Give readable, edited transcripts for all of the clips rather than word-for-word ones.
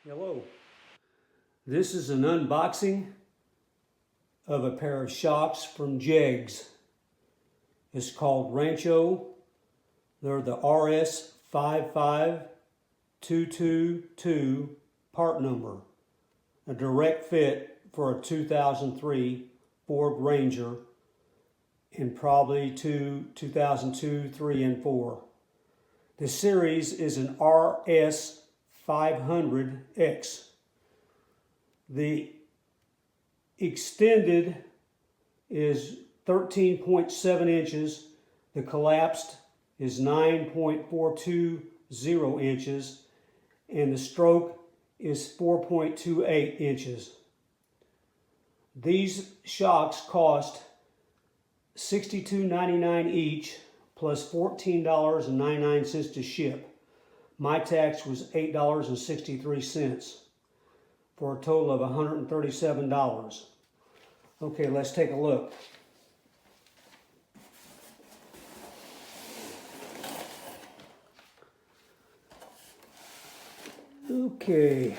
Hello. This is an unboxing of a pair of shocks from JEGS. It's called Rancho. They're the RS55222 part number. A direct fit for a 2003 Ford Ranger and probably 2002, 3, and 4. The series is an RS500X. The extended is 13.7 inches. The collapsed is 9.420 inches. And the stroke is 4.28 inches. These shocks cost $62.99 each plus $14.99 to ship. My tax was $8.63 for a total of $137. Okay, let's take a look. Okay.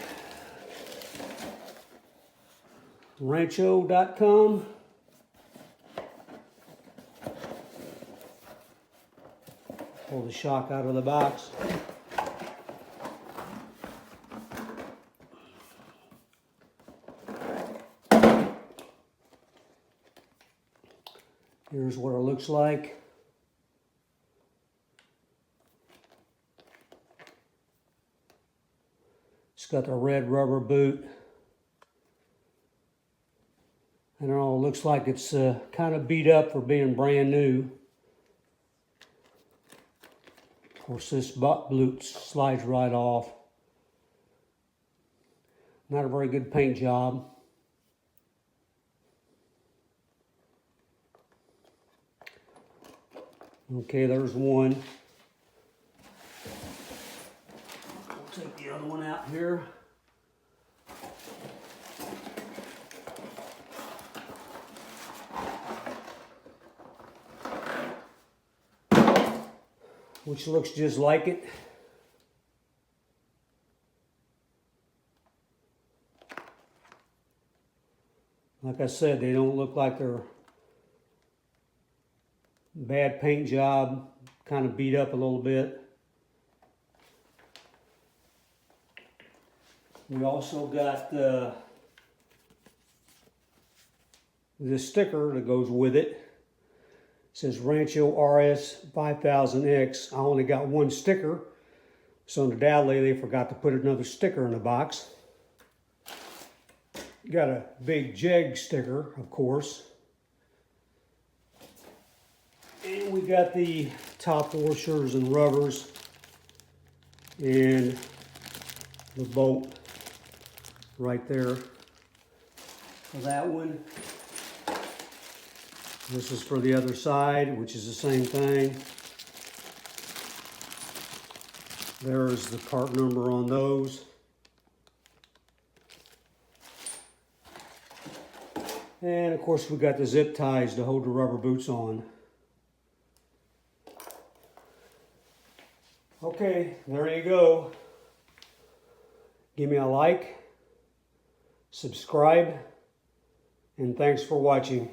Rancho.com. Pull the shock out of the box. Here's what it looks like. It's got the red rubber boot. I don't know, it looks like it's kind of beat up for being brand new. Of course, this boot slides right off. Not a very good paint job. Okay, there's one. We'll take the other one out here. Which looks just like it. Like I said, they don't look like they're bad paint job, kind of beat up a little bit. We also got the sticker that goes with it. It says Rancho RS5000X. I only got one sticker, so undoubtedly they forgot to put another sticker in the box. Got a big JEGS sticker, of course. And we got the top washers and rubbers and the bolt right there for that one. This is for the other side, which is the same thing. There's the part number on those. And of course we got the zip ties to hold the rubber boots on. Okay, there you go. Give me a like, subscribe, and thanks for watching.